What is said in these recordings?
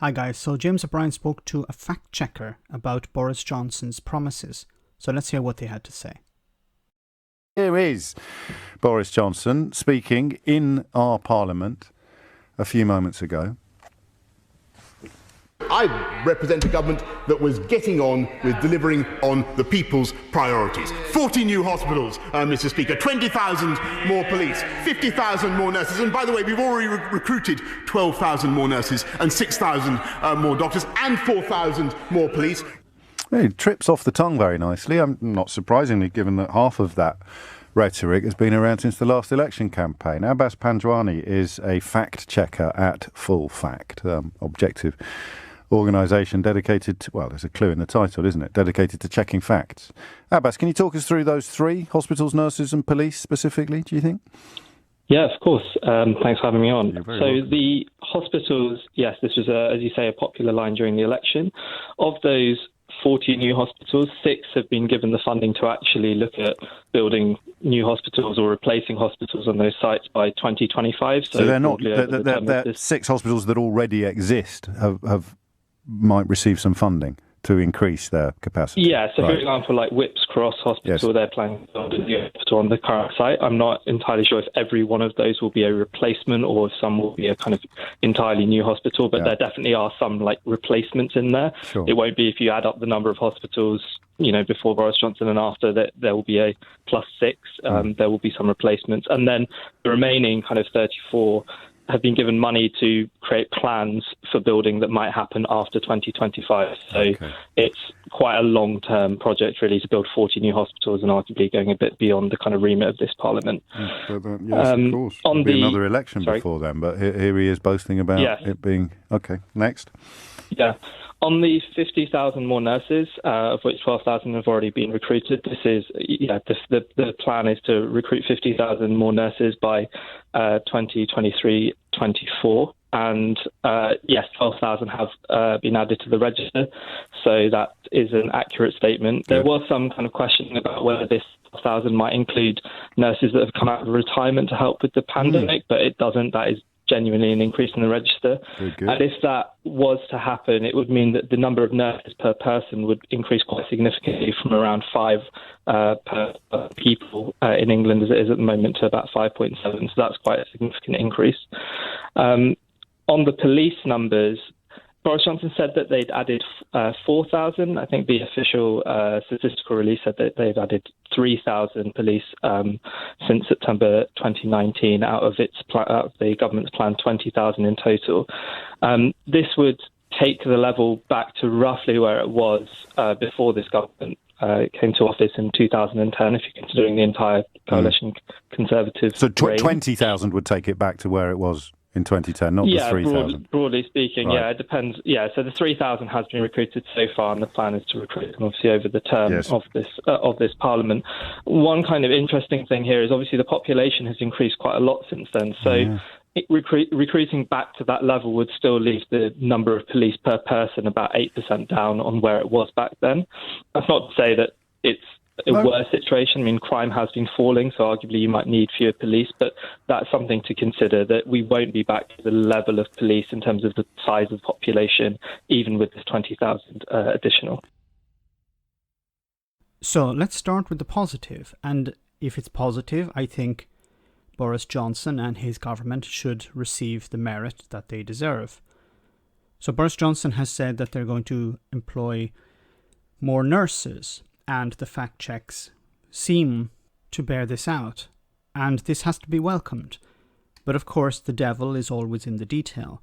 Hi guys, so James O'Brien spoke to a fact checker about Boris Johnson's promises. So let's hear what they had to say. Here is Boris Johnson speaking in our Parliament a few moments ago. I represent a government that was getting on with delivering on the people's priorities. 40 new hospitals, Mr. Speaker, 20,000 more police, 50,000 more nurses, and by the way, we've already recruited 12,000 more nurses and 6,000 more doctors and 4,000 more police. It trips off the tongue very nicely, not surprisingly, given that half of that rhetoric has been around since the last election campaign. Abbas Panjwani is a fact checker at Full Fact, objective organisation dedicated to, well, there's a clue in the title, isn't it? Dedicated to checking facts. Abbas, can you talk us through those three, hospitals, nurses and police specifically, do you think? Yeah, of course. Thanks for having me on. You're very so welcome. The hospitals, yes, this was, as you say, a popular line during the election. Of those 40 new hospitals, 6 have been given the funding to actually look at building new hospitals or replacing hospitals on those sites by 2025. So they're not, they're 6 hospitals that already exist might receive some funding to increase their capacity. Yeah, so right. For example, like Whipps Cross Hospital, Yes. they're planning to build a new hospital on the current site. I'm not entirely sure if every one of those will be a replacement or if some will be a kind of entirely new hospital, but there definitely are some like replacements in there. Sure. It won't be, if you add up the number of hospitals, before Boris Johnson and after, that there will be a +6. There will be some replacements. And then the remaining kind of 34 have been given money to create plans for building that might happen after 2025. So It's quite a long-term project, really, to build 40 new hospitals and arguably going a bit beyond the kind of remit of this Parliament. Yes, of course. There'll be another election before then, but here he is boasting about it being... OK, next. Yeah. On the 50,000 more nurses, of which 12,000 have already been recruited, this is, the plan is to recruit 50,000 more nurses by 2023-24. And yes, 12,000 have been added to the register. So that is an accurate statement. There was some kind of questioning about whether this 12,000 might include nurses that have come out of retirement to help with the pandemic, but it doesn't. That is genuinely an increase in the register. And if that was to happen, it would mean that the number of nurses per person would increase quite significantly from around 5 per people in England as it is at the moment to about 5.7. So that's quite a significant increase. On the police numbers, Boris Johnson said that they'd added 4,000. I think the official statistical release said that they've added 3,000 police since September 2019 out of the government's plan 20,000 in total. This would take the level back to roughly where it was before this government came to office in 2010, if you're considering the entire coalition Conservative So reign. 20,000 would take it back to where it was in 2010, not the 3,000. Broadly speaking, Right. it depends. Yeah, so the 3,000 has been recruited so far, and the plan is to recruit them obviously over the term of this Parliament. One kind of interesting thing here is obviously the population has increased quite a lot since then. So recruiting back to that level would still leave the number of police per person about 8% down on where it was back then. That's not to say that it's a worse situation. I mean, crime has been falling, so arguably you might need fewer police, but that's something to consider, that we won't be back to the level of police in terms of the size of the population, even with this 20,000 additional. So let's start with the positive. And if it's positive, I think Boris Johnson and his government should receive the merit that they deserve. So Boris Johnson has said that they're going to employ more nurses, and the fact checks seem to bear this out. And this has to be welcomed. But of course, the devil is always in the detail.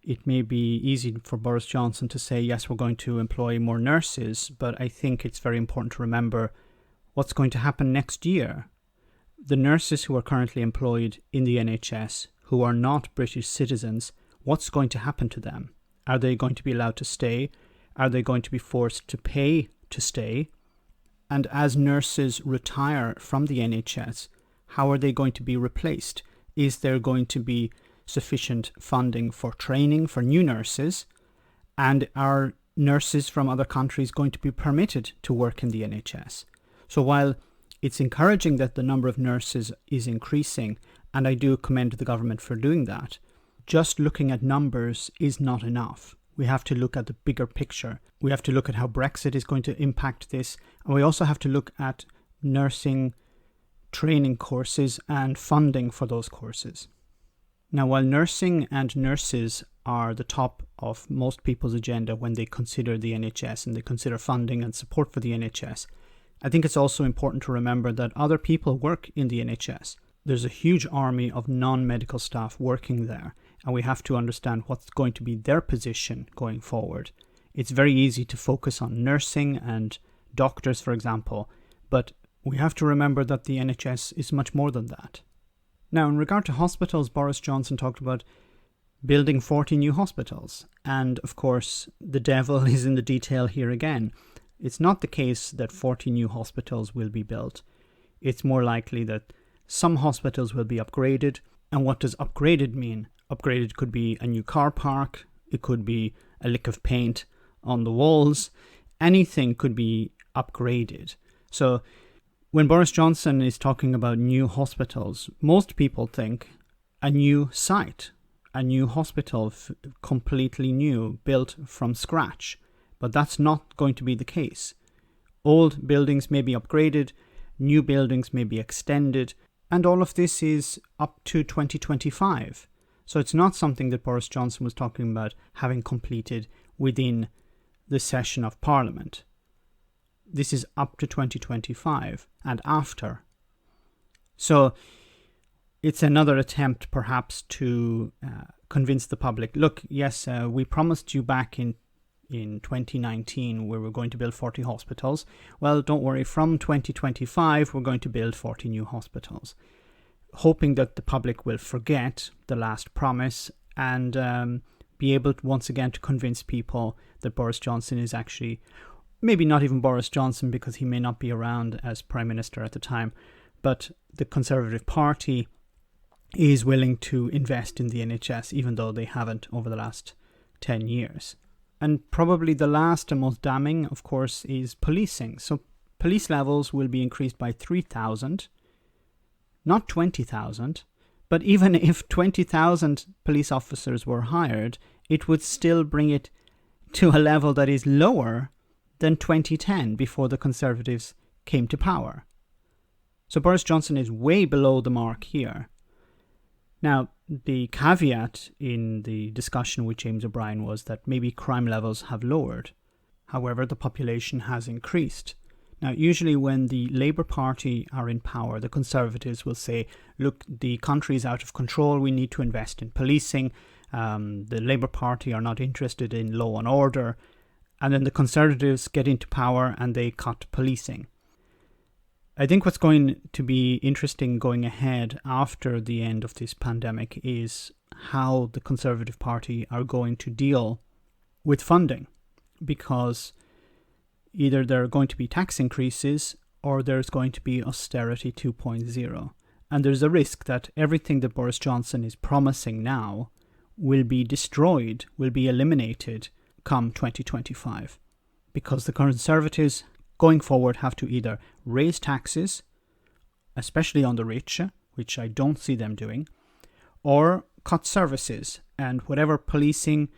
It may be easy for Boris Johnson to say, yes, we're going to employ more nurses, but I think it's very important to remember what's going to happen next year. The nurses who are currently employed in the NHS, who are not British citizens, what's going to happen to them? Are they going to be allowed to stay? Are they going to be forced to pay to stay? And as nurses retire from the NHS, how are they going to be replaced? Is there going to be sufficient funding for training for new nurses? And are nurses from other countries going to be permitted to work in the NHS? So while it's encouraging that the number of nurses is increasing, and I do commend the government for doing that, just looking at numbers is not enough. We have to look at the bigger picture. We have to look at how Brexit is going to impact this. And we also have to look at nursing training courses and funding for those courses. Now, while nursing and nurses are the top of most people's agenda when they consider the NHS and they consider funding and support for the NHS, I think it's also important to remember that other people work in the NHS. There's a huge army of non-medical staff working there, and we have to understand what's going to be their position going forward. It's very easy to focus on nursing and doctors, for example, but we have to remember that the NHS is much more than that. Now, in regard to hospitals, Boris Johnson talked about building 40 new hospitals. And of course, the devil is in the detail here again. It's not the case that 40 new hospitals will be built. It's more likely that some hospitals will be upgraded. And what does upgraded mean? Upgraded could be a new car park. It could be a lick of paint on the walls. Anything could be upgraded. So when Boris Johnson is talking about new hospitals, most people think a new site, a new hospital, completely new, built from scratch. But that's not going to be the case. Old buildings may be upgraded, new buildings may be extended, and all of this is up to 2025. So it's not something that Boris Johnson was talking about having completed within the session of Parliament. This is up to 2025 and after. So it's another attempt perhaps to convince the public, look, yes, we promised you back in 2019 we were going to build 40 hospitals. Well, don't worry, from 2025 we're going to build 40 new hospitals, hoping that the public will forget the last promise and be able to, once again, to convince people that Boris Johnson is actually, maybe not even Boris Johnson because he may not be around as Prime Minister at the time, but the Conservative Party is willing to invest in the NHS even though they haven't over the last 10 years. And probably the last and most damning, of course, is policing. So police levels will be increased by 3,000, not 20,000. But even if 20,000 police officers were hired, it would still bring it to a level that is lower than 2010 before the Conservatives came to power. So Boris Johnson is way below the mark here. Now, the caveat in the discussion with James O'Brien was that maybe crime levels have lowered. However, the population has increased. Now, usually when the Labour Party are in power, the Conservatives will say, look, the country is out of control, we need to invest in policing. The Labour Party are not interested in law and order. And then the Conservatives get into power and they cut policing. I think what's going to be interesting going ahead after the end of this pandemic is how the Conservative Party are going to deal with funding, because either there are going to be tax increases or there's going to be austerity 2.0. And there's a risk that everything that Boris Johnson is promising now will be destroyed, will be eliminated come 2025, because the Conservatives going forward have to either raise taxes, especially on the rich, which I don't see them doing, or cut services, and whatever policing,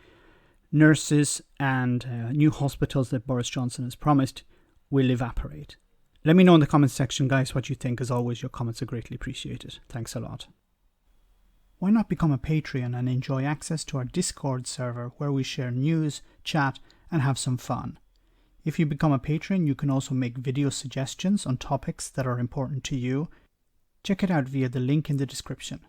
nurses and new hospitals that Boris Johnson has promised will evaporate. Let me know in the comments section, guys, what you think. As always, your comments are greatly appreciated. Thanks a lot. Why not become a Patreon and enjoy access to our Discord server where we share news, chat and have some fun. If you become a patron, you can also make video suggestions on topics that are important to you. Check it out via the link in the description.